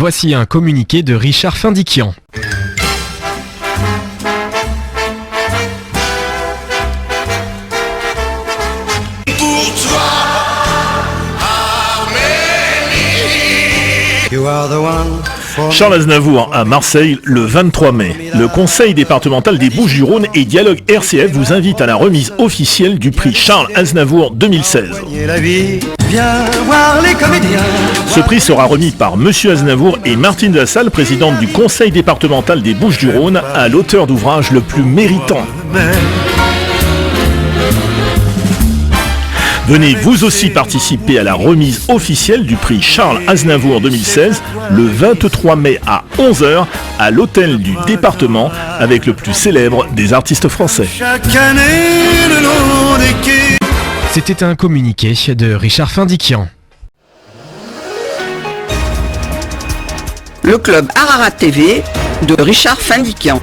Voici un communiqué de Richard Findiquian. Charles Aznavour à Marseille le 23 mai. Le conseil départemental des Bouches-du-Rhône et Dialogue RCF vous invite à la remise officielle du prix Charles Aznavour 2016. Ce prix sera remis par Monsieur Aznavour et Martine Lassalle, présidente du conseil départemental des Bouches-du-Rhône, à l'auteur d'ouvrage le plus méritant. Venez vous aussi participer à la remise officielle du prix Charles Aznavour 2016 le 23 mai à 11h à l'hôtel du département avec le plus célèbre des artistes français. C'était un communiqué de Richard Findiquian. Le club Ararat TV de Richard Findiquian.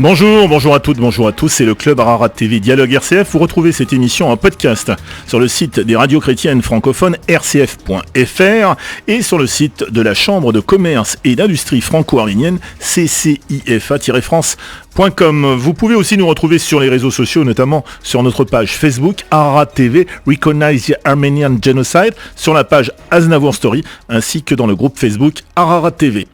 Bonjour à toutes, bonjour à tous, c'est le club Ararat TV Dialogue RCF. Vous retrouvez cette émission en podcast sur le site des radios chrétiennes francophones rcf.fr et sur le site de la Chambre de commerce et d'industrie franco-arménienne ccifa-france.com. Vous pouvez aussi nous retrouver sur les réseaux sociaux, notamment sur notre page Facebook Ararat TV Recognize the Armenian Genocide, sur la page Aznavour Story, ainsi que dans le groupe Facebook Ararat TV.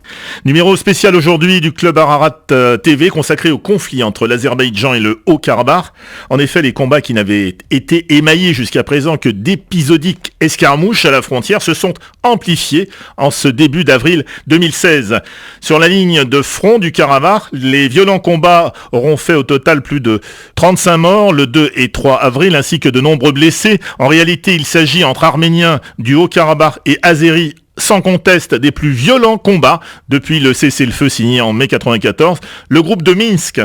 Numéro spécial aujourd'hui du club Ararat TV consacré au conflit entre l'Azerbaïdjan et le Haut-Karabakh. En effet, les combats qui n'avaient été émaillés jusqu'à présent que d'épisodiques escarmouches à la frontière se sont amplifiés en ce début d'avril 2016. Sur la ligne de front du Karabakh, les violents combats auront fait au total plus de 35 morts le 2 et 3 avril, ainsi que de nombreux blessés. En réalité, il s'agit entre Arméniens du Haut-Karabakh et Azéris sans conteste des plus violents combats depuis le cessez-le-feu signé en mai 1994. Le groupe de Minsk,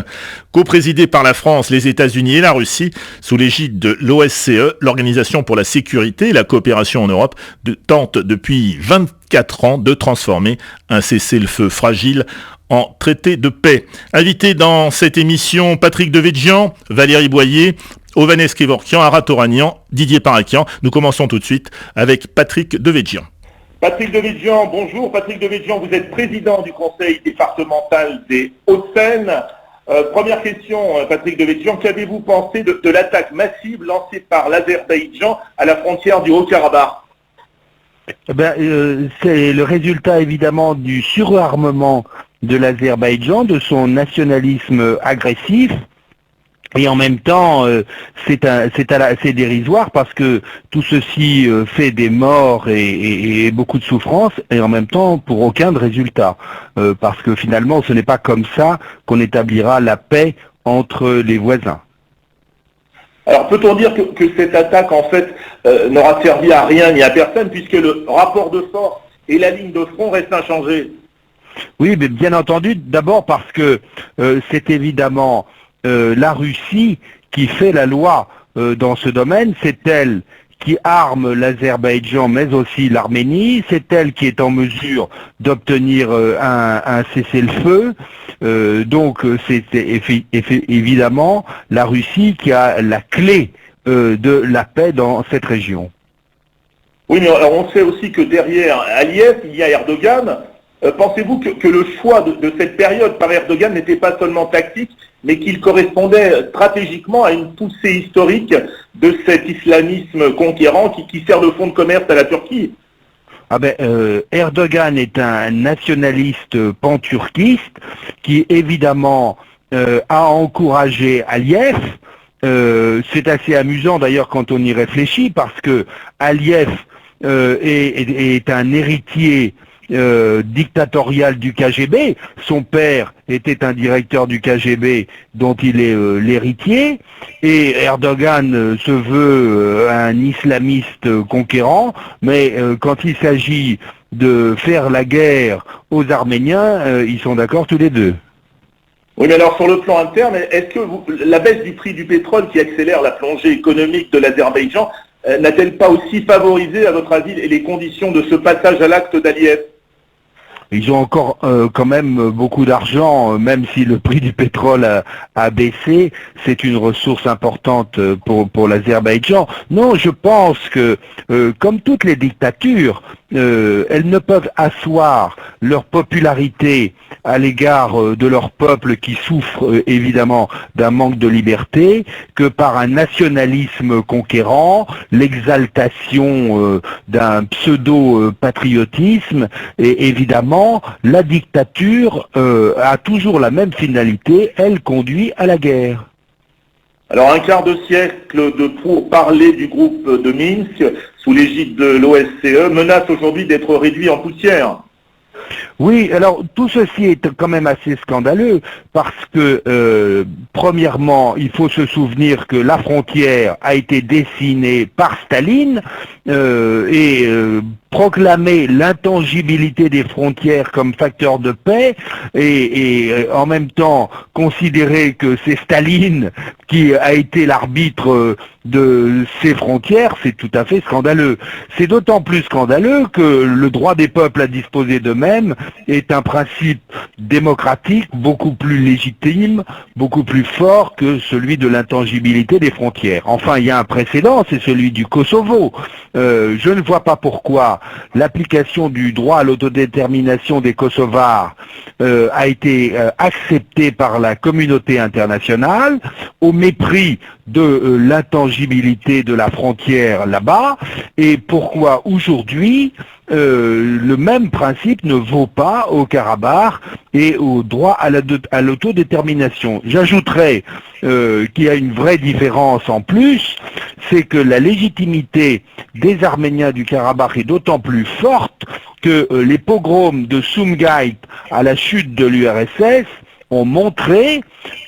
coprésidé par la France, les États-Unis et la Russie, sous l'égide de l'OSCE, l'Organisation pour la sécurité et la coopération en Europe, tente depuis 24 ans de transformer un cessez-le-feu fragile en traité de paix. Invités dans cette émission, Patrick Devedjian, Valérie Boyer, Ovanes Kevorkian, Arat Oranian, Didier Parakian. Nous commençons tout de suite avec Patrick Devedjian. Patrick Devedjian, bonjour. Patrick Devedjian, vous êtes président du conseil départemental des Hauts-de-Seine. Première question, Patrick Devedjian, qu'avez-vous pensé de l'attaque massive lancée par l'Azerbaïdjan à la frontière du Haut-Karabakh ? C'est le résultat évidemment du surarmement de l'Azerbaïdjan, de son nationalisme agressif. Et en même temps, c'est dérisoire parce que tout ceci fait des morts et beaucoup de souffrances, et en même temps pour aucun de résultat. Parce que finalement, ce n'est pas comme ça qu'on établira la paix entre les voisins. Alors peut-on dire que cette attaque en fait n'aura servi à rien ni à personne, puisque le rapport de force et la ligne de front restent inchangés ? Oui, mais bien entendu, d'abord parce que c'est évidemment la Russie qui fait la loi dans ce domaine, c'est elle qui arme l'Azerbaïdjan mais aussi l'Arménie, c'est elle qui est en mesure d'obtenir un cessez-le-feu, donc c'est évidemment la Russie qui a la clé de la paix dans cette région. Oui, mais alors on sait aussi que derrière Aliyev, il y a Erdogan. Pensez-vous que le choix de cette période par Erdogan n'était pas seulement tactique, mais qu'il correspondait stratégiquement à une poussée historique de cet islamisme conquérant qui sert de fonds de commerce à la Turquie ? Erdogan est un nationaliste pan-turquiste qui évidemment a encouragé Aliyev. C'est assez amusant d'ailleurs quand on y réfléchit parce que Aliyev est un héritier dictatorial du KGB. Son père était un directeur du KGB dont il est l'héritier, et Erdogan se veut un islamiste conquérant, mais quand il s'agit de faire la guerre aux Arméniens, ils sont d'accord tous les deux. Oui, mais alors sur le plan interne, est-ce que la baisse du prix du pétrole qui accélère la plongée économique de l'Azerbaïdjan n'a-t-elle pas aussi favorisé, à votre avis, les conditions de ce passage à l'acte d'Aliyev ? Ils ont encore quand même beaucoup d'argent, même si le prix du pétrole a baissé. C'est une ressource importante pour l'Azerbaïdjan. Non, je pense que, comme toutes les dictatures, elles ne peuvent asseoir leur popularité à l'égard de leur peuple qui souffre évidemment d'un manque de liberté que par un nationalisme conquérant, l'exaltation d'un pseudo-patriotisme, et évidemment la dictature a toujours la même finalité, elle conduit à la guerre. Alors un quart de siècle de pourparlers du groupe de Minsk, sous l'égide de l'OSCE, menace aujourd'hui d'être réduit en poussière. Oui, alors tout ceci est quand même assez scandaleux parce que, premièrement, il faut se souvenir que la frontière a été dessinée par Staline et proclamer l'intangibilité des frontières comme facteur de paix et en même temps considérer que c'est Staline qui a été l'arbitre de ces frontières, c'est tout à fait scandaleux. C'est d'autant plus scandaleux que le droit des peuples à disposer d'eux-mêmes est un principe démocratique beaucoup plus légitime, beaucoup plus fort que celui de l'intangibilité des frontières. Enfin, il y a un précédent, c'est celui du Kosovo. Je ne vois pas pourquoi l'application du droit à l'autodétermination des Kosovars a été acceptée par la communauté internationale au mépris de l'intangibilité de la frontière là-bas, et pourquoi aujourd'hui le même principe ne vaut pas au Karabakh et au droit à l'autodétermination. J'ajouterais qu'il y a une vraie différence en plus, c'est que la légitimité des Arméniens du Karabakh est d'autant plus forte que les pogroms de Sumgait à la chute de l'URSS ont montré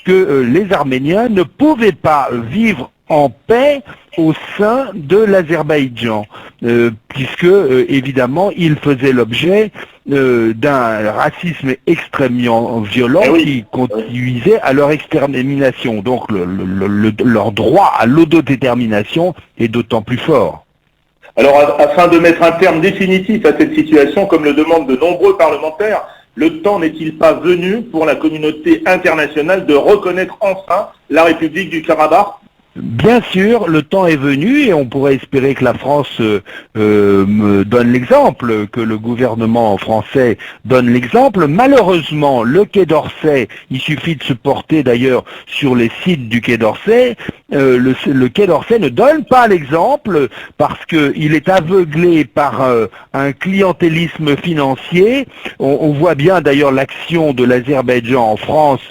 que les Arméniens ne pouvaient pas vivre en paix au sein de l'Azerbaïdjan, puisque évidemment ils faisaient l'objet d'un racisme extrêmement violent qui conduisait à leur extermination. Donc leur droit à l'autodétermination est d'autant plus fort. Alors afin de mettre un terme définitif à cette situation, comme le demandent de nombreux parlementaires, le temps n'est-il pas venu pour la communauté internationale de reconnaître enfin la République du Karabakh ? Bien sûr, le temps est venu et on pourrait espérer que la France me donne l'exemple, que le gouvernement français donne l'exemple. Malheureusement, le Quai d'Orsay, il suffit de se porter d'ailleurs sur les sites du Quai d'Orsay, le Quai d'Orsay ne donne pas l'exemple parce qu'il est aveuglé par un clientélisme financier. On voit bien d'ailleurs l'action de l'Azerbaïdjan en France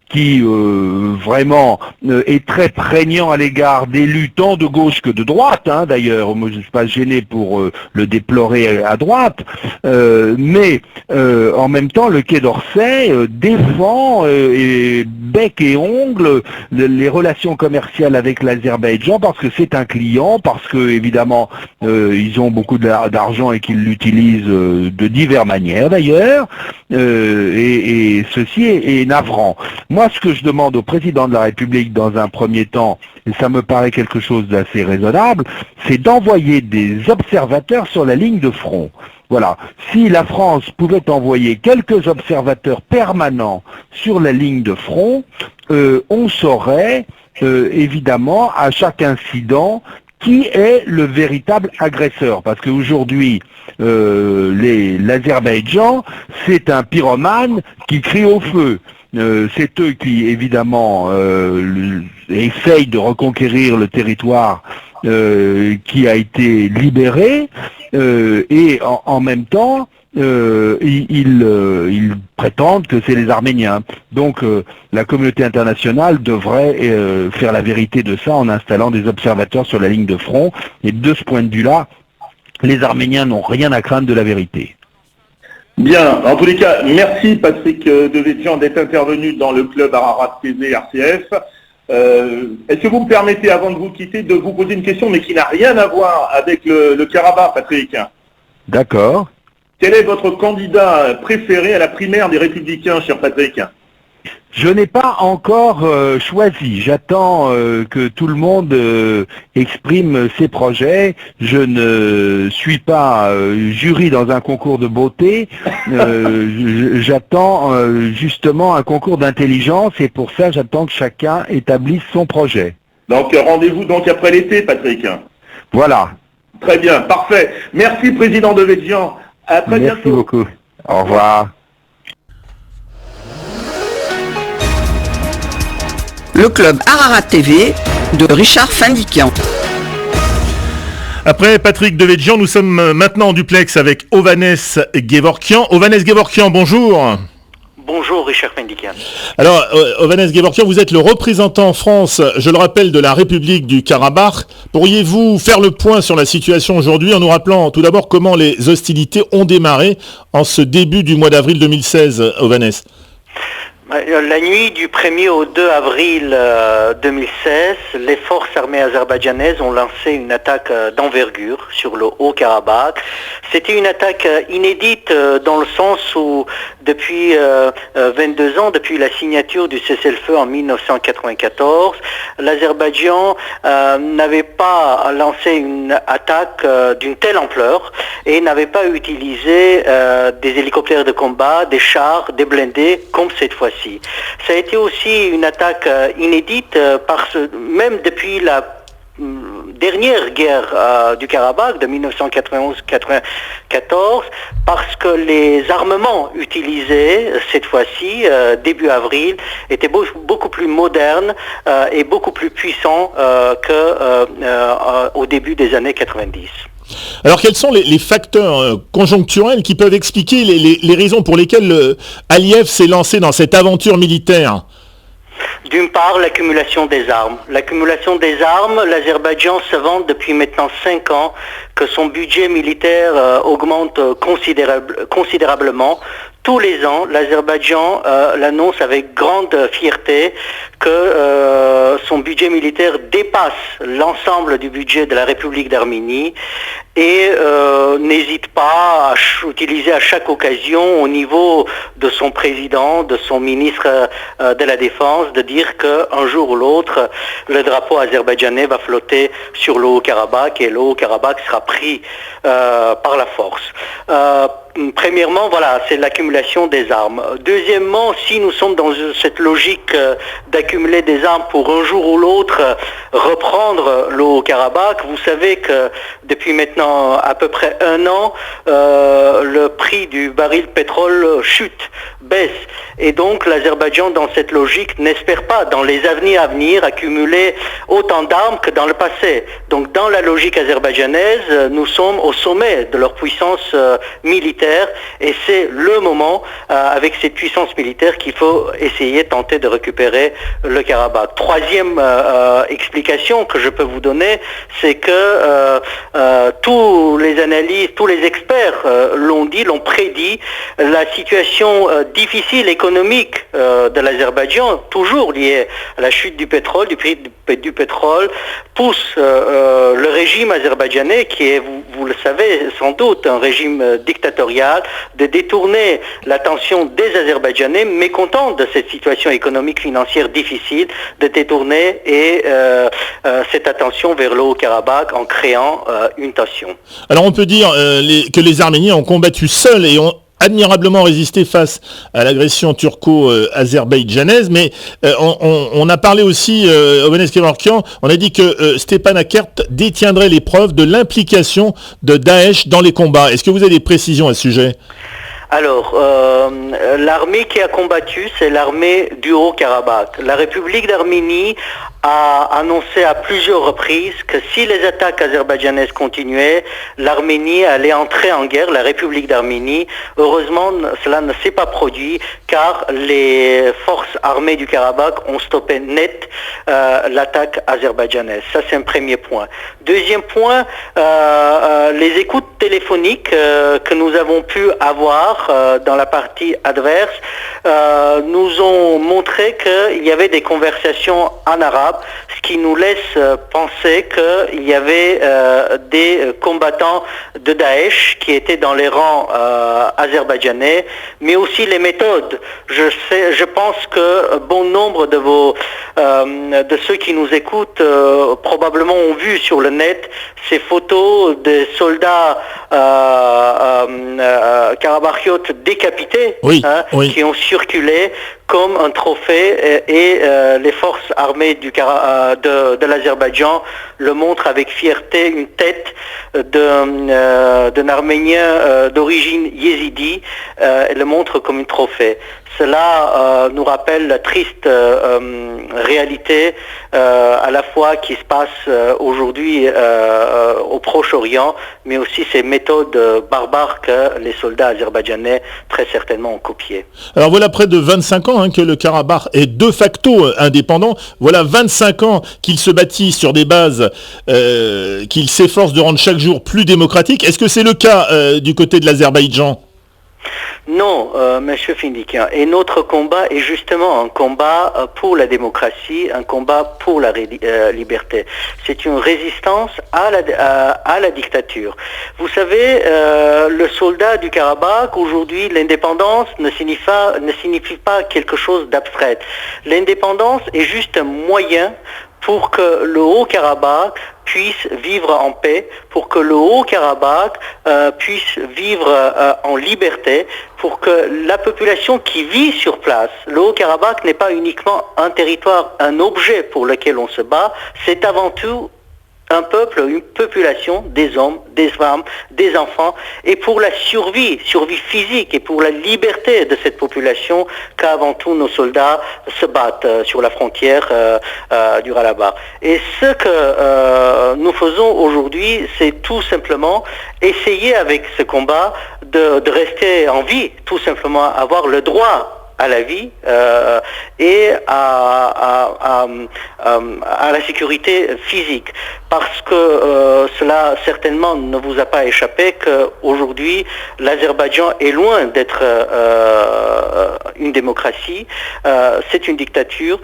qui vraiment est très prégnant à l'égard d'élus tant de gauche que de droite, hein, d'ailleurs, moi je ne suis pas gêné pour le déplorer à droite, mais en même temps le Quai d'Orsay défend bec et ongle les relations commerciales avec l'Azerbaïdjan parce que c'est un client, parce que évidemment ils ont beaucoup d'argent et qu'ils l'utilisent de diverses manières d'ailleurs, et ceci est navrant. Moi, ce que je demande au président de la République dans un premier temps, et ça me paraît quelque chose d'assez raisonnable, c'est d'envoyer des observateurs sur la ligne de front. Voilà. Si la France pouvait envoyer quelques observateurs permanents sur la ligne de front, on saurait évidemment à chaque incident qui est le véritable agresseur. Parce qu'aujourd'hui, l'Azerbaïdjan, c'est un pyromane qui crie au feu. C'est eux qui, évidemment, essayent de reconquérir le territoire qui a été libéré, et en même temps, ils prétendent que c'est les Arméniens. Donc la communauté internationale devrait faire la vérité de ça en installant des observateurs sur la ligne de front, et de ce point de vue-là, les Arméniens n'ont rien à craindre de la vérité. Bien, en tous les cas, merci Patrick Devedjian d'être intervenu dans le club Ararat TV RCF. Est-ce que vous me permettez, avant de vous quitter, de vous poser une question, mais qui n'a rien à voir avec le Karabakh, Patrick? D'accord. Quel est votre candidat préféré à la primaire des Républicains, cher Patrick? Je n'ai pas encore choisi. J'attends que tout le monde exprime ses projets. Je ne suis pas jury dans un concours de beauté. J'attends justement un concours d'intelligence, et pour ça, j'attends que chacun établisse son projet. Donc rendez-vous donc après l'été, Patrick. Voilà. Très bien, parfait. Merci, Président Devedjian. À très bientôt. Merci beaucoup. Au revoir. Le club Ararat TV de Richard Findiquian. Après Patrick Devedjian, nous sommes maintenant en duplex avec Ovanes Gevorkian. Ovanes Gevorkian, bonjour. Bonjour Richard Findiquian. Alors, Ovanes Gevorkian, vous êtes le représentant en France, je le rappelle, de la République du Karabakh. Pourriez-vous faire le point sur la situation aujourd'hui en nous rappelant tout d'abord comment les hostilités ont démarré en ce début du mois d'avril 2016, Ovanes? La nuit du 1er au 2 avril 2016, les forces armées azerbaïdjanaises ont lancé une attaque d'envergure sur le Haut-Karabakh. C'était une attaque inédite dans le sens où depuis 22 ans, depuis la signature du cessez-le-feu en 1994, l'Azerbaïdjan n'avait pas lancé une attaque d'une telle ampleur et n'avait pas utilisé des hélicoptères de combat, des chars, des blindés comme cette fois-ci. Ça a été aussi une attaque inédite même depuis la dernière guerre du Karabakh de 1991-94 parce que les armements utilisés cette fois-ci, début avril, étaient beaucoup plus modernes et beaucoup plus puissants qu'au début des années 90. Alors quels sont les facteurs conjoncturels qui peuvent expliquer les raisons pour lesquelles Aliyev s'est lancé dans cette aventure militaire? D'une part, l'accumulation des armes. L'accumulation des armes, l'Azerbaïdjan se vante depuis maintenant 5 ans que son budget militaire augmente considérablement. Tous les ans, l'Azerbaïdjan l'annonce avec grande fierté que son budget militaire dépasse l'ensemble du budget de la République d'Arménie et n'hésite pas à utiliser à chaque occasion au niveau de son président, de son ministre de la Défense, de dire qu'un jour ou l'autre, le drapeau azerbaïdjanais va flotter sur le Haut-Karabakh et le Haut-Karabakh sera pris par la force. Premièrement, voilà, c'est l'accumulation des armes. Deuxièmement, si nous sommes dans cette logique d'accumuler des armes pour un jour ou l'autre reprendre le Haut-Karabakh, vous savez que depuis maintenant à peu près 1 an, le prix du baril de pétrole chute, baisse. Et donc l'Azerbaïdjan, dans cette logique, n'espère pas dans les années à venir accumuler autant d'armes que dans le passé. Donc dans la logique azerbaïdjanaise, nous sommes au sommet de leur puissance militaire et c'est le moment, avec cette puissance militaire, qu'il faut essayer, tenter de récupérer le Karabakh. Troisième explication que je peux vous donner, c'est que tous les analystes, tous les experts l'ont dit, l'ont prédit, la situation difficile économique de l'Azerbaïdjan, toujours liée à la chute du pétrole, du prix du pétrole, pousse le régime azerbaïdjanais, qui est, vous le savez sans doute, un régime dictatorial, de détourner l'attention des Azerbaïdjanais, mécontents de cette situation économique financière difficile, de détourner cette attention vers le Haut-Karabakh en créant une tension. Alors on peut dire que les Arméniens ont combattu seuls et ont admirablement résisté face à l'agression turco-azerbaïdjanaise, mais on a parlé aussi, Ovanes Gevorkian, on a dit que Stepanakert détiendrait les preuves de l'implication de Daesh dans les combats. Est-ce que vous avez des précisions à ce sujet ? Alors, l'armée qui a combattu, c'est l'armée du Haut-Karabakh. La République d'Arménie a annoncé à plusieurs reprises que si les attaques azerbaïdjanaises continuaient, l'Arménie allait entrer en guerre, la République d'Arménie. Heureusement, cela ne s'est pas produit car les forces armées du Karabakh ont stoppé net l'attaque azerbaïdjanaise. Ça, c'est un premier point. Deuxième point, les écoutes téléphoniques que nous avons pu avoir dans la partie adverse nous ont montré qu'il y avait des conversations en arabe, ce qui nous laisse penser qu'il y avait des combattants de Daesh qui étaient dans les rangs azerbaïdjanais, mais aussi les méthodes. Je pense que bon nombre de ceux qui nous écoutent probablement ont vu sur le net ces photos des soldats karabakhios décapités, oui. qui ont circuler comme un trophée et les forces armées de l'Azerbaïdjan le montrent avec fierté, une tête d'un Arménien d'origine yézidi, et le montre comme un trophée. Cela nous rappelle la triste réalité à la fois qui se passe aujourd'hui au Proche-Orient, mais aussi ces méthodes barbares que les soldats azerbaïdjanais très certainement ont copiées. Alors voilà près de 25 ans que le Karabakh est de facto indépendant. Voilà 25 ans qu'il se bâtit sur des bases qu'il s'efforce de rendre chaque jour plus démocratiques. Est-ce que c'est le cas du côté de l'Azerbaïdjan ? Non, monsieur Findikian. Et notre combat est justement un combat pour la démocratie, un combat pour la liberté. C'est une résistance à la dictature. Vous savez, le soldat du Karabakh, aujourd'hui, l'indépendance ne signifie pas quelque chose d'abstrait. L'indépendance est juste un moyen pour que le Haut-Karabakh puisse vivre en paix, pour que le Haut-Karabakh puisse vivre en liberté, pour que la population qui vit sur place, le Haut-Karabakh n'est pas uniquement un territoire, un objet pour lequel on se bat, c'est avant tout un peuple, une population, des hommes, des femmes, des enfants, et pour la survie physique et pour la liberté de cette population qu'avant tout nos soldats se battent sur la frontière du Karabakh. Et ce que nous faisons aujourd'hui, c'est tout simplement essayer avec ce combat de rester en vie, tout simplement avoir le droit à la vie et à la sécurité physique. Parce que cela certainement ne vous a pas échappé qu'aujourd'hui l'Azerbaïdjan est loin d'être une démocratie, c'est une dictature.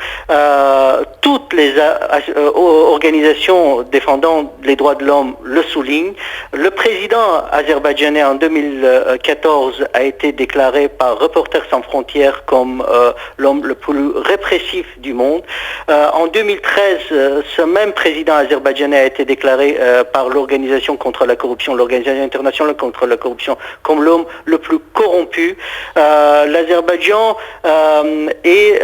Toutes les organisations défendant les droits de l'homme le soulignent. Le président azerbaïdjanais en 2014 a été déclaré par Reporters sans frontières comme l'homme le plus répressif du monde. En 2013, ce même président azerbaïdjanais a été déclaré par l'Organisation contre la corruption, l'Organisation internationale contre la corruption, comme l'homme le plus corrompu. L'Azerbaïdjan est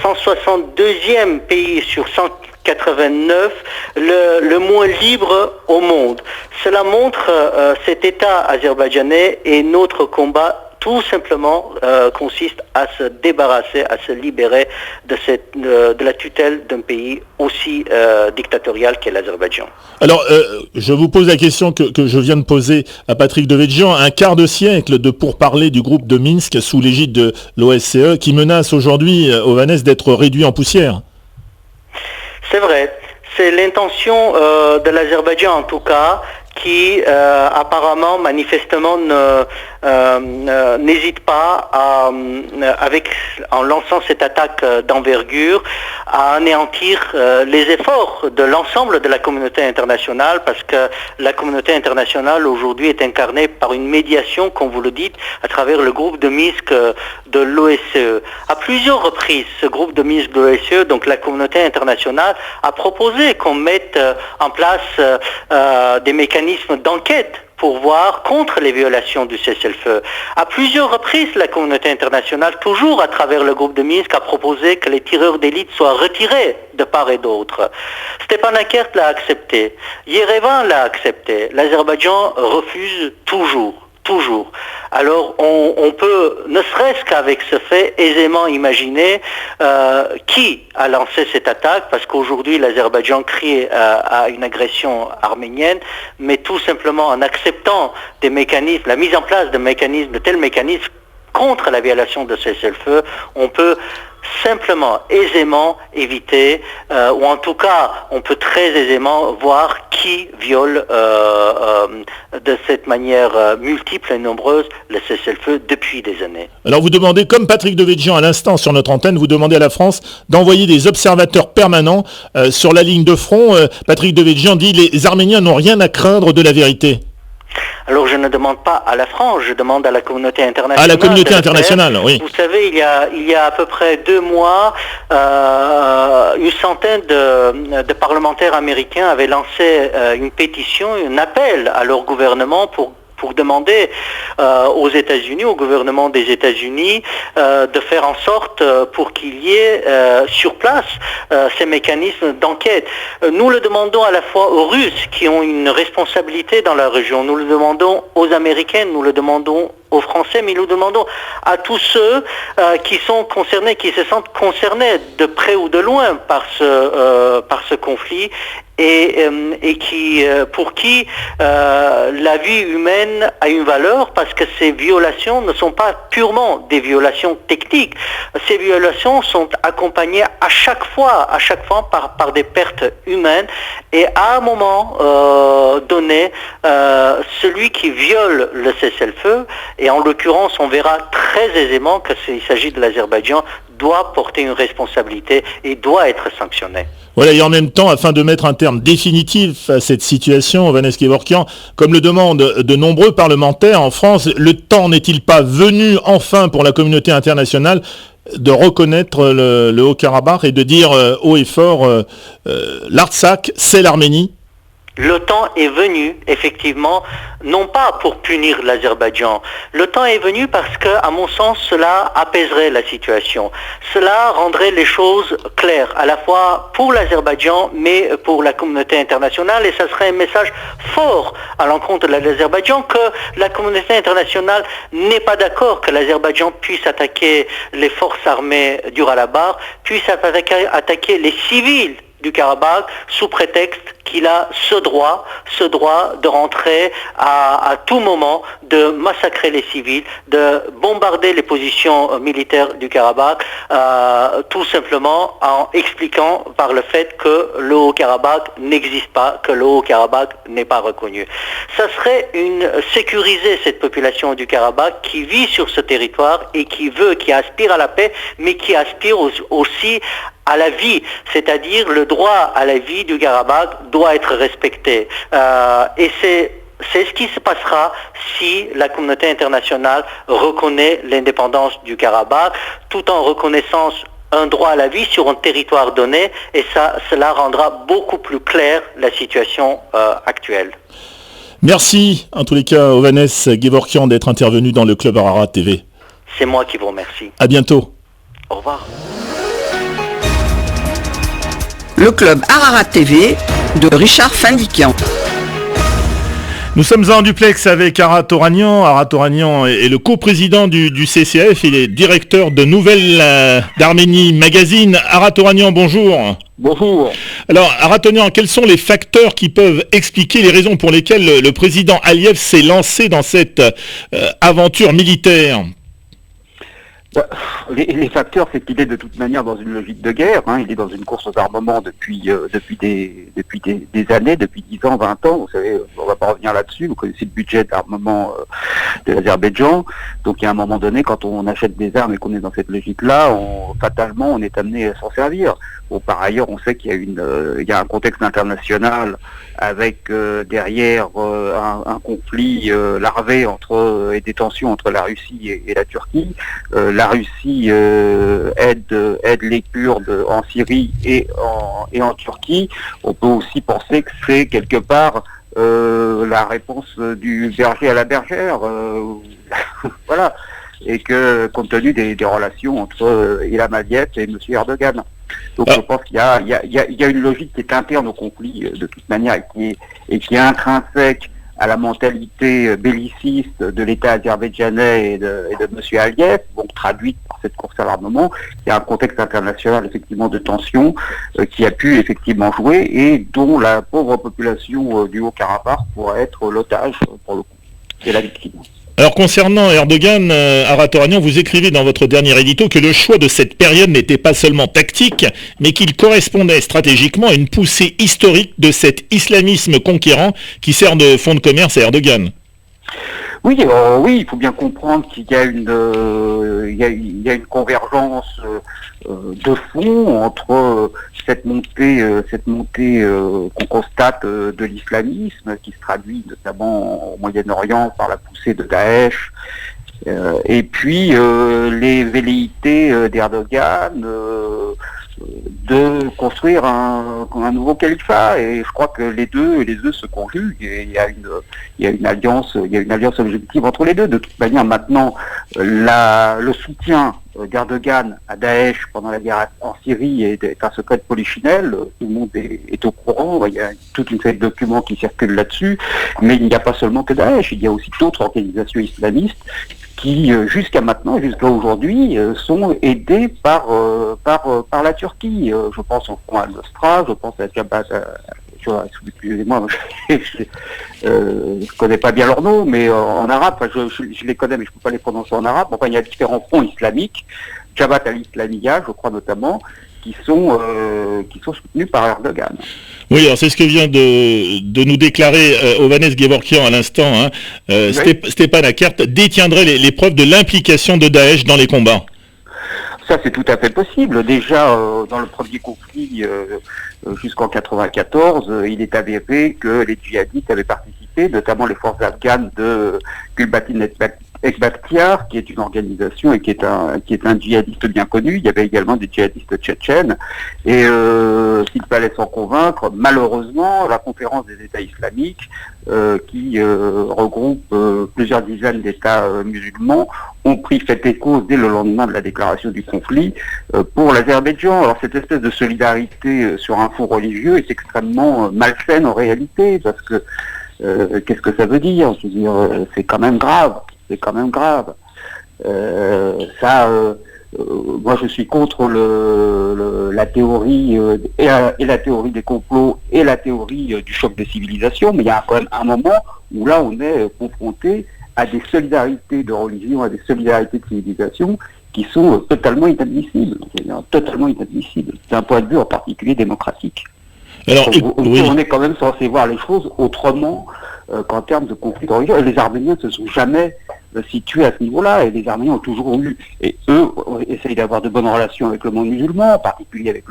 162e pays sur 189, le moins libre au monde. Cela montre cet État azerbaïdjanais et notre combat tout simplement consiste à se débarrasser, à se libérer de la tutelle d'un pays aussi dictatorial qu'est l'Azerbaïdjan. Alors, je vous pose la question que je viens de poser à Patrick Devedjian. Un quart de siècle de pourparlers du groupe de Minsk sous l'égide de l'OSCE qui menace aujourd'hui Ovanes d'être réduit en poussière. C'est vrai. C'est l'intention de l'Azerbaïdjan en tout cas, qui apparemment, manifestement, n'hésite pas en lançant cette attaque d'envergure, à anéantir les efforts de l'ensemble de la communauté internationale, parce que la communauté internationale aujourd'hui est incarnée par une médiation, comme vous le dites, à travers le groupe de Minsk de l'OSCE. À plusieurs reprises, ce groupe de Minsk de l'OSCE, donc la communauté internationale, a proposé qu'on mette en place des mécanismes d'enquête pour voir contre les violations du cessez-le-feu. À plusieurs reprises, la communauté internationale, toujours à travers le groupe de Minsk, a proposé que les tireurs d'élite soient retirés de part et d'autre. Stepanakert l'a accepté, Yerevan l'a accepté, l'Azerbaïdjan refuse toujours. Alors on peut, ne serait-ce qu'avec ce fait, aisément imaginer qui a lancé cette attaque, parce qu'aujourd'hui l'Azerbaïdjan crie à une agression arménienne, mais tout simplement en acceptant des mécanismes, la mise en place de tels mécanismes contre la violation de cessez-le-feu, on peut simplement, aisément éviter, ou en tout cas, on peut très aisément voir qui viole de cette manière multiple et nombreuse le cessez-le-feu depuis des années. Alors vous demandez, comme Patrick Devedjian à l'instant sur notre antenne, vous demandez à la France d'envoyer des observateurs permanents sur la ligne de front. Patrick Devedjian dit « Les Arméniens n'ont rien à craindre de la vérité ». Alors je ne demande pas à la France, je demande à la communauté internationale. À la communauté internationale, oui. Vous savez, il y a à peu près 2 mois, une centaine de parlementaires américains avaient lancé une pétition, un appel à leur gouvernement pour pour demander aux États-Unis, au gouvernement des États-Unis, de faire en sorte pour qu'il y ait sur place ces mécanismes d'enquête. Nous le demandons à la fois aux Russes qui ont une responsabilité dans la région, nous le demandons aux Américains, nous le demandons aux Français, mais nous demandons à tous ceux qui sont concernés, qui se sentent concernés de près ou de loin par ce conflit et qui, pour qui la vie humaine a une valeur parce que ces violations ne sont pas purement des violations techniques. Ces violations sont accompagnées à chaque fois par des pertes humaines et à un moment donné, celui qui viole le cessez-le-feu, et en l'occurrence on verra très aisément qu'il s'agit de l'Azerbaïdjan, doit porter une responsabilité et doit être sanctionné. Voilà, et en même temps, afin de mettre un terme définitif à cette situation, Hovhannes Kevorkian, comme le demandent de nombreux parlementaires en France, le temps n'est-il pas venu enfin pour la communauté internationale de reconnaître le Haut-Karabakh et de dire haut et fort l'Artsakh, c'est l'Arménie? Le temps est venu, effectivement, non pas pour punir l'Azerbaïdjan. Le temps est venu parce que, à mon sens, cela apaiserait la situation. Cela rendrait les choses claires, à la fois pour l'Azerbaïdjan, mais pour la communauté internationale. Et ça serait un message fort à l'encontre de l'Azerbaïdjan que la communauté internationale n'est pas d'accord que l'Azerbaïdjan puisse attaquer les forces armées du Karabakh, puisse attaquer les civils du Karabakh sous prétexte qu'il a ce droit de rentrer à tout moment, de massacrer les civils, de bombarder les positions militaires du Karabakh, tout simplement en expliquant par le fait que le Haut-Karabakh n'existe pas, que le Haut-Karabakh n'est pas reconnu. Ça serait sécuriser cette population du Karabakh qui vit sur ce territoire et qui aspire à la paix, mais qui aspire aussi à la vie, c'est-à-dire le droit à la vie du Karabakh doit être respecté. Et c'est ce qui se passera si la communauté internationale reconnaît l'indépendance du Karabakh, tout en reconnaissant un droit à la vie sur un territoire donné, et cela rendra beaucoup plus claire la situation actuelle. Merci, en tous les cas, Hovhannes Kevorkian, d'être intervenu dans le Club Ararat TV. C'est moi qui vous remercie. À bientôt. Au revoir. Le Club Ararat TV de Richard Findiquian. Nous sommes en duplex avec Arat Oranian. Arat Oranian est le coprésident du CCF, il est directeur de Nouvelles d'Arménie Magazine. Arat Oranian, bonjour. Bonjour. Alors, Arat Oranian, quels sont les facteurs qui peuvent expliquer les raisons pour lesquelles le président Aliyev s'est lancé dans cette aventure militaire ? Les facteurs, c'est qu'il est de toute manière dans une logique de guerre, il est dans une course aux armements depuis des années, depuis 10 ans, 20 ans, vous savez, on va pas revenir là-dessus, vous connaissez le budget d'armement de l'Azerbaïdjan, donc il y a un moment donné, quand on achète des armes et qu'on est dans cette logique-là, fatalement, on est amené à s'en servir. Bon, par ailleurs, on sait qu'il y a un contexte international avec derrière un conflit larvé et des tensions entre la Russie et la Turquie. La Russie aide les Kurdes en Syrie et en Turquie. On peut aussi penser que c'est quelque part la réponse du berger à la bergère. Voilà. Et que compte tenu des relations entre Ilham Aliyev et M. Erdogan. Donc je pense qu'il y a une logique qui est interne au conflit de toute manière et qui est intrinsèque à la mentalité belliciste de l'État azerbaïdjanais et de M. Aliyev, donc traduite par cette course à l'armement. Il y a un contexte international effectivement de tension qui a pu effectivement jouer et dont la pauvre population du Haut-Karabakh pourrait être l'otage pour le coup, et la victime. Alors concernant Erdogan, Arat Oranian, vous écrivez dans votre dernier édito que le choix de cette période n'était pas seulement tactique, mais qu'il correspondait stratégiquement à une poussée historique de cet islamisme conquérant qui sert de fonds de commerce à Erdogan. Oui, il faut bien comprendre qu'il y a une convergence de fond entre cette montée qu'on constate de l'islamisme, qui se traduit notamment au Moyen-Orient par la poussée de Daesh, et puis les velléités d'Erdogan de construire un nouveau califat, et je crois que les deux se conjuguent, et il y a une alliance objective entre les deux. De toute manière, maintenant, le soutien d'Erdogan à Daesh pendant la guerre en Syrie est un secret de polichinelle. Tout le monde est au courant. Il y a toute une série de documents qui circulent là-dessus, mais il n'y a pas seulement que Daesh, il y a aussi d'autres organisations islamistes qui, jusqu'à maintenant, jusqu'à aujourd'hui, sont aidés par la Turquie. Je pense au Front al-Nosra, je pense à Jabhat, excusez-moi, je connais pas bien leurs noms, mais en arabe, je les connais, mais je peux pas les prononcer en arabe. Enfin, il y a différents fronts islamiques, Jabhat al-Islamiyya, je crois notamment, qui sont soutenus par Erdogan. Oui, alors c'est ce que vient de nous déclarer Hovhannes Gevorkyan à l'instant. Oui. Stepan Akert détiendrait les preuves de l'implication de Daesh dans les combats. Ça, c'est tout à fait possible. Déjà, dans le premier conflit, jusqu'en 1994, il est avéré que les djihadistes avaient participé, notamment les forces afghanes de Gulbuddin Ekbakhtiar, qui est une organisation et qui est un djihadiste bien connu. Il y avait également des djihadistes tchétchènes. Et s'il fallait s'en convaincre, malheureusement, la conférence des États islamiques, qui regroupe plusieurs dizaines d'États musulmans, ont pris fait et cause dès le lendemain de la déclaration du conflit pour l'Azerbaïdjan. Alors cette espèce de solidarité sur un fond religieux est extrêmement malsaine en réalité, parce que qu'est-ce que ça veut dire? Je veux dire, c'est quand même grave. C'est quand même grave. Moi, je suis contre la théorie et la théorie des complots et la théorie du choc des civilisations, mais il y a quand même un moment où là, on est confronté à des solidarités de religion, à des solidarités de civilisation qui sont totalement inadmissibles. Totalement inadmissibles. D'un point de vue en particulier démocratique. Alors, on est quand même censé voir les choses autrement qu'en termes de conflit de religion. Et les Arméniens ne se sont jamais situés à ce niveau-là, et les Arméniens ont toujours eu, et eux essayent d'avoir de bonnes relations avec le monde musulman, en particulier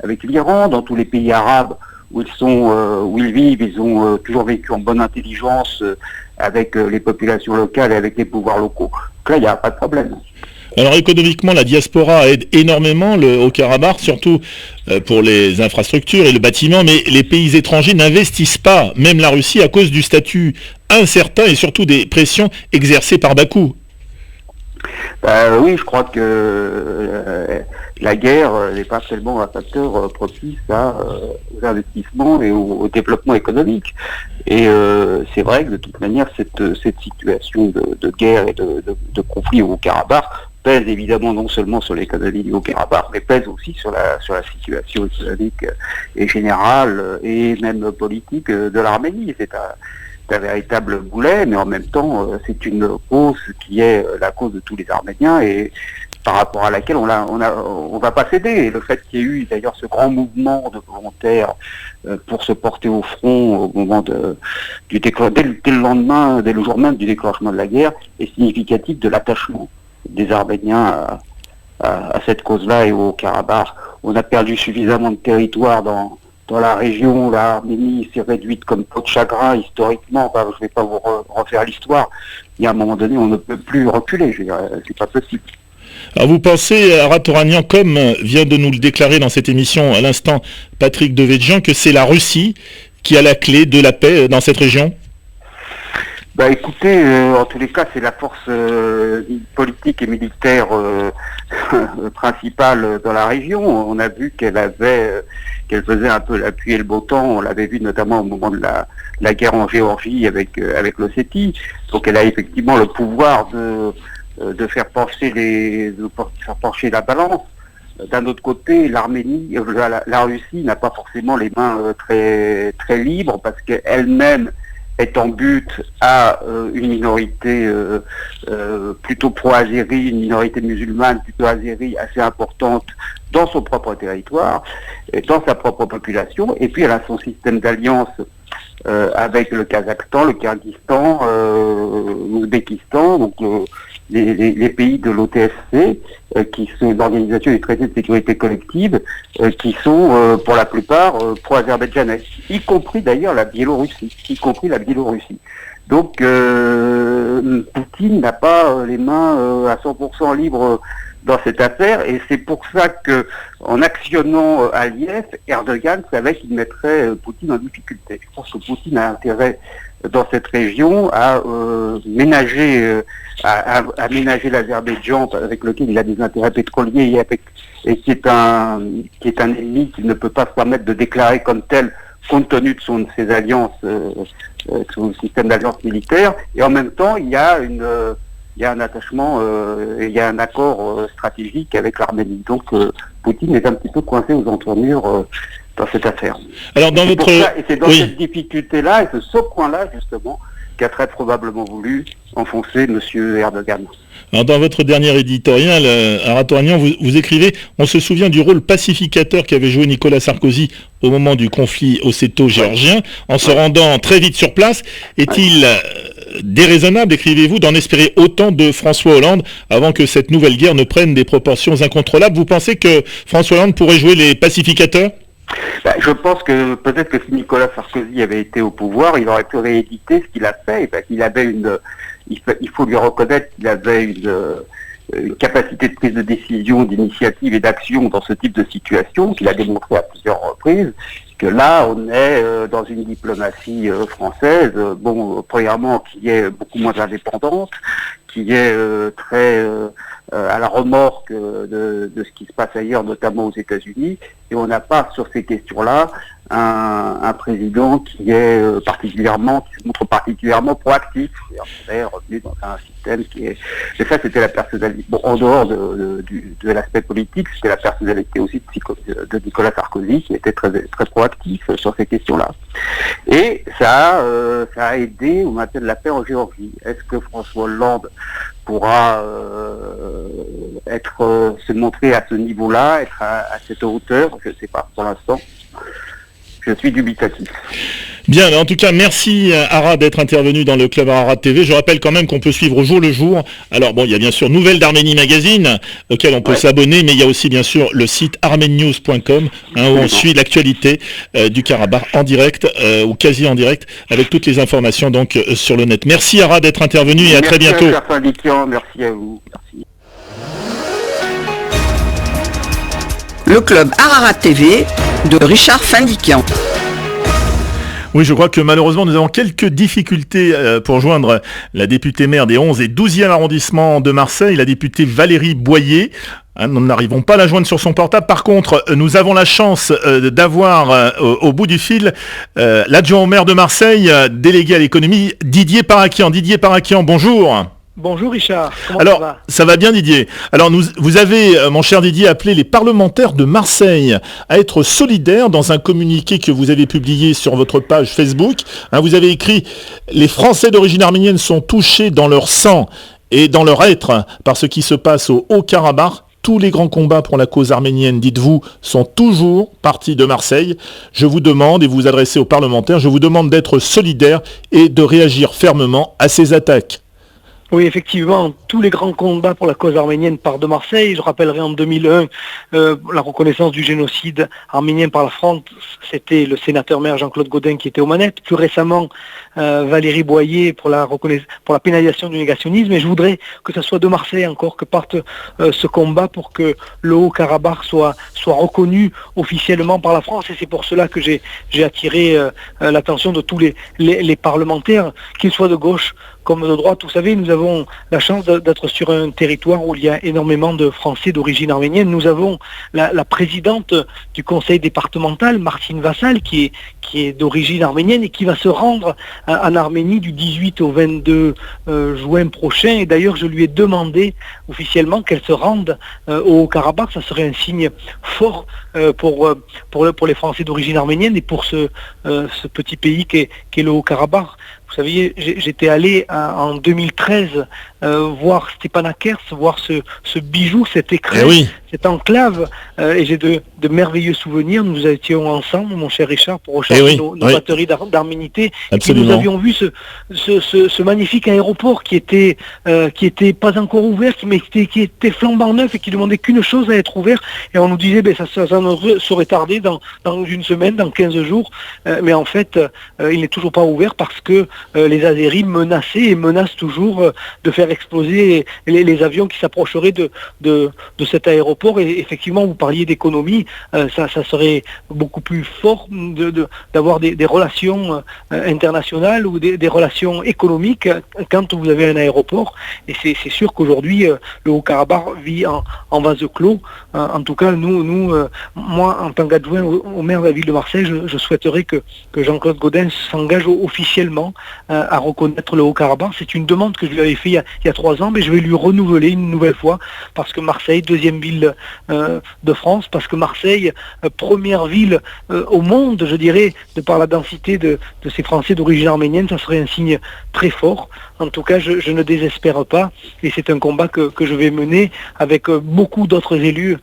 avec l'Iran. Dans tous les pays arabes où ils vivent, ils ont toujours vécu en bonne intelligence avec les populations locales et avec les pouvoirs locaux. Donc là, il n'y a pas de problème. Alors économiquement, la diaspora aide énormément au Karabakh, surtout pour les infrastructures et le bâtiment, mais les pays étrangers n'investissent pas, même la Russie, à cause du statut incertain et surtout des pressions exercées par Bakou. Oui, je crois que la guerre n'est pas seulement un facteur propice aux investissements et au développement économique. Et c'est vrai que de toute manière, cette situation de guerre et de conflit au Karabakh pèse évidemment non seulement sur l'économie du Haut-Karabakh, mais pèse aussi sur la situation économique et générale et même politique de l'Arménie. C'est un véritable boulet, mais en même temps, c'est une cause qui est la cause de tous les Arméniens et par rapport à laquelle on va pas céder. Et le fait qu'il y ait eu d'ailleurs ce grand mouvement de volontaires pour se porter au front au moment dès le lendemain, dès le jour même du déclenchement de la guerre, est significatif de l'attachement des Arméniens à cette cause-là et au Karabakh. On a perdu suffisamment de territoire dans la région. L'Arménie s'est réduite comme peau de chagrin historiquement. Enfin, je ne vais pas vous refaire l'histoire. Il y a un moment donné, on ne peut plus reculer. Je veux dire, c'est pas possible. Alors vous pensez, Arat Touranian, comme vient de nous le déclarer dans cette émission à l'instant Patrick Devedjian, que c'est la Russie qui a la clé de la paix dans cette région ? Écoutez, en tous les cas, c'est la force politique et militaire principale dans la région. On a vu qu'elle faisait un peu la pluie et le beau temps. On l'avait vu notamment au moment de la guerre en Géorgie avec l'Ossétie. Donc elle a effectivement le pouvoir de faire pencher la balance. D'un autre côté, la Russie n'a pas forcément les mains très très libres parce qu'elle-même est en but à une minorité plutôt pro-azérie, une minorité musulmane plutôt azérie assez importante dans son propre territoire, et dans sa propre population, et puis elle a son système d'alliance avec le Kazakhstan, le Kyrgyzstan, l'Ouzbékistan, donc les pays de l'OTSC, qui sont l'Organisation des traités de sécurité collective, qui sont pour la plupart pro-azerbaïdjanais, y compris d'ailleurs la Biélorussie. Donc Poutine n'a pas les mains à 100% libres dans cette affaire, et c'est pour ça que, en actionnant Aliyev, Erdogan savait qu'il mettrait Poutine en difficulté. Je pense que Poutine a intérêt dans cette région à ménager l'Azerbaïdjan, avec lequel il a des intérêts pétroliers et qui est un ennemi qu'il ne peut pas se permettre de déclarer comme tel compte tenu de ses alliances, son système d'alliance militaire. Et en même temps, il y a un attachement, il y a un accord stratégique avec l'Arménie. Donc Poutine est un petit peu coincé aux entournures dans cette affaire. Alors dans votre... c'est dans cette difficulté-là, et c'est ce point-là justement, qu'a très probablement voulu enfoncer M. Erdogan. Alors dans votre dernier éditorial, Aratoranian, vous écrivez « On se souvient du rôle pacificateur qu'avait joué Nicolas Sarkozy au moment du conflit osséto-géorgien, en se rendant très vite sur place. Est-il déraisonnable, écrivez-vous, d'en espérer autant de François Hollande avant que cette nouvelle guerre ne prenne des proportions incontrôlables ?» Vous pensez que François Hollande pourrait jouer les pacificateurs ? Je pense que peut-être que si Nicolas Sarkozy avait été au pouvoir, il aurait pu rééditer ce qu'il a fait. Il avait il faut lui reconnaître qu'il avait une capacité de prise de décision, d'initiative et d'action dans ce type de situation, qu'il a démontré à plusieurs reprises. Que là, on est dans une diplomatie française, premièrement, qui est beaucoup moins indépendante, qui est très à la remorque de ce qui se passe ailleurs, notamment aux États-Unis, et on n'a pas sur ces questions-là un président qui se montre particulièrement proactif. On est revenu dans un système qui est... Et ça, c'était la personnalité... en dehors de l'aspect politique, c'était la personnalité aussi de Nicolas Sarkozy, qui était très, très proactif sur ces questions-là. Et ça a aidé au maintien de la paix en Géorgie. Est-ce que François Hollande pourra se montrer à ce niveau-là, être à cette hauteur? Je ne sais pas, pour l'instant. Je suis dubitatif. Bien, en tout cas, merci Ara d'être intervenu dans le Club Ararat TV. Je rappelle quand même qu'on peut suivre au jour le jour. Alors bon, il y a bien sûr Nouvelles d'Arménie Magazine, auquel on peut s'abonner, mais il y a aussi bien sûr le site armennews.com, où on suit l'actualité du Karabakh en direct, ou quasi en direct, avec toutes les informations donc sur le net. Merci Ara d'être intervenu et à très bientôt. Merci à vous. Merci. Le Club Ararat TV de Richard Findiquian. Oui, je crois que malheureusement, nous avons quelques difficultés pour joindre la députée maire des 11 et 12e arrondissements de Marseille, la députée Valérie Boyer. Nous n'arrivons pas à la joindre sur son portable. Par contre, nous avons la chance d'avoir au bout du fil l'adjoint au maire de Marseille, délégué à l'économie, Didier Parakian. Didier Parakian, bonjour. Bonjour Richard, comment alors, ça va bien Didier. Alors vous avez, mon cher Didier, appelé les parlementaires de Marseille à être solidaires dans un communiqué que vous avez publié sur votre page Facebook. Vous avez écrit « Les Français d'origine arménienne sont touchés dans leur sang et dans leur être par ce qui se passe au Haut-Karabakh. Tous les grands combats pour la cause arménienne, dites-vous, sont toujours partis de Marseille. Je vous demande, et vous vous adressez aux parlementaires, je vous demande d'être solidaires et de réagir fermement à ces attaques. » Oui, effectivement, tous les grands combats pour la cause arménienne partent de Marseille. Je rappellerai en 2001 la reconnaissance du génocide arménien par la France. C'était le sénateur maire Jean-Claude Gaudin qui était aux manettes. Plus récemment, Valérie Boyer pour la pénalisation du négationnisme. Et je voudrais que ce soit de Marseille encore que parte ce combat pour que le Haut-Karabakh soit reconnu officiellement par la France. Et c'est pour cela que j'ai attiré l'attention de tous les parlementaires, qu'ils soient de gauche comme de droite. Vous savez, nous avons la chance d'être sur un territoire où il y a énormément de Français d'origine arménienne. Nous avons la présidente du conseil départemental, Martine Vassal, qui est d'origine arménienne et qui va se rendre en Arménie du 18 au 22 juin prochain. Et d'ailleurs, je lui ai demandé officiellement qu'elle se rende au Haut-Karabakh. Ça serait un signe fort pour les Français d'origine arménienne et pour ce petit pays qu'est le Haut-Karabakh. Vous savez, j'étais allé en 2013 voir Stepanakert, voir ce bijou, cet écrin, cette enclave, et j'ai de merveilleux souvenirs. Nous étions ensemble, mon cher Richard, pour recharger nos batteries d'arménité, et puis nous avions vu ce magnifique aéroport qui était pas encore ouvert, qui était flambant neuf et qui demandait qu'une chose à être ouvert, et on nous disait ça ne saurait tarder dans une semaine, dans 15 jours, mais en fait il n'est toujours pas ouvert parce que les Azéris menaçaient et menacent toujours de faire exploser les avions qui s'approcheraient de cet aéroport. Et effectivement, vous parliez d'économie, ça serait beaucoup plus fort d'avoir des relations internationales ou des relations économiques quand vous avez un aéroport. Et c'est sûr qu'aujourd'hui le Haut-Karabakh vit en vase clos. En tout cas, moi en tant qu'adjoint au maire de la ville de Marseille, je souhaiterais que Jean-Claude Gaudin s'engage officiellement à reconnaître le Haut-Karabakh. C'est une demande que je lui avais fait il y a 3 ans, mais je vais lui renouveler une nouvelle fois, parce que Marseille, deuxième ville de France, parce que Marseille, première ville au monde, je dirais, de par la densité de ces Français d'origine arménienne, ça serait un signe très fort. En tout cas, je ne désespère pas, et c'est un combat que je vais mener avec beaucoup d'autres élus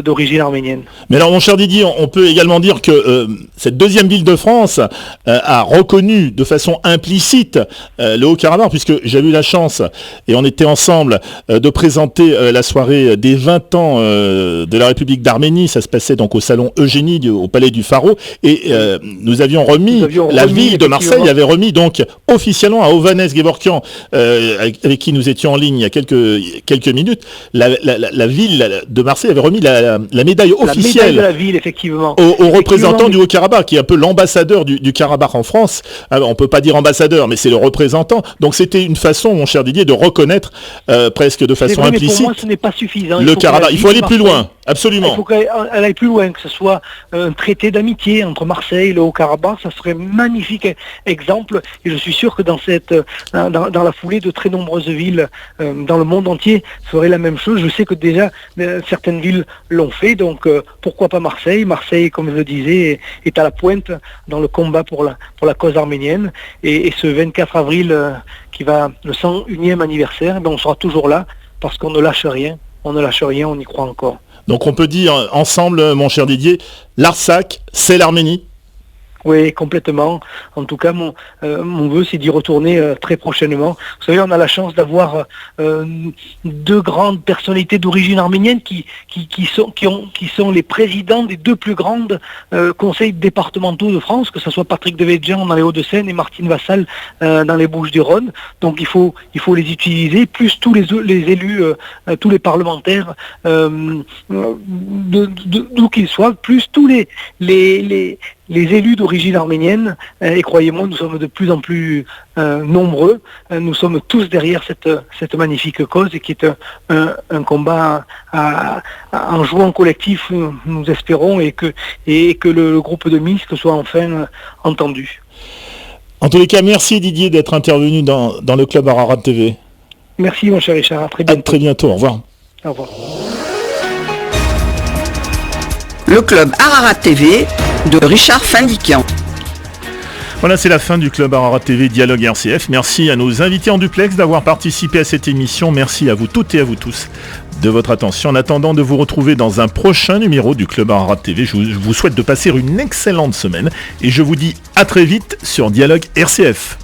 d'origine arménienne. Mais alors, mon cher Didier, on peut également dire que cette deuxième ville de France a reconnu de façon implicite le Haut-Karabakh, puisque j'ai eu la chance, et on était ensemble, de présenter la soirée des 20 ans de la République d'Arménie. Ça se passait donc au salon Eugénie, au Palais du Pharaon, et nous avions remis, la ville de Marseille avait remis donc officiellement à Ovanes Gevorkian, avec qui nous étions en ligne il y a quelques minutes, la ville de Marseille avait remis la médaille officielle, la médaille de la ville, effectivement, au représentant du Haut-Karabakh, qui est un peu l'ambassadeur du Karabakh en France. Alors, on peut pas dire ambassadeur, mais c'est le représentant. Donc c'était une façon, mon cher Didier, de reconnaître presque de façon implicite. Mais pour moi, ce n'est pas suffisant. Le Karabakh. Il faut aller plus loin. Absolument. Il faut qu'elle aille plus loin, que ce soit un traité d'amitié entre Marseille et le Haut-Karabakh. Ça serait un magnifique exemple, et je suis sûr que dans la foulée, de très nombreuses villes dans le monde entier feraient la même chose. Je sais que déjà certaines villes l'ont fait, donc pourquoi pas Marseille. Marseille, comme je le disais, est à la pointe dans le combat pour la cause arménienne, et ce 24 avril qui va le 101e anniversaire, on sera toujours là, parce qu'on ne lâche rien, on y croit encore. Donc on peut dire ensemble, mon cher Didier, l'Artsakh, c'est l'Arménie. Oui, complètement. En tout cas, mon vœu, c'est d'y retourner très prochainement. Vous savez, on a la chance d'avoir 2 grandes personnalités d'origine arménienne qui sont les présidents des 2 plus grandes conseils départementaux de France, que ce soit Patrick Devedjian dans les Hauts-de-Seine et Martine Vassal dans les Bouches-du-Rhône. Donc il faut les utiliser, plus tous les élus, tous les parlementaires, d'où qu'ils soient, plus tous les élus d'origine arménienne, et croyez-moi, nous sommes de plus en plus nombreux. Nous sommes tous derrière cette magnifique cause, et qui est un combat en jouant collectif, nous espérons, et que le groupe de Minsk soit enfin entendu. En tous les cas, merci Didier d'être intervenu dans le Club Ararat TV. Merci mon cher Richard, à très bientôt. À très bientôt, au revoir. Au revoir. Le Club Ararat TV de Richard Findiquian. Voilà, c'est la fin du Club Ararat TV Dialogue RCF. Merci à nos invités en duplex d'avoir participé à cette émission. Merci à vous toutes et à vous tous de votre attention. En attendant de vous retrouver dans un prochain numéro du Club Ararat TV, je vous souhaite de passer une excellente semaine, et je vous dis à très vite sur Dialogue RCF.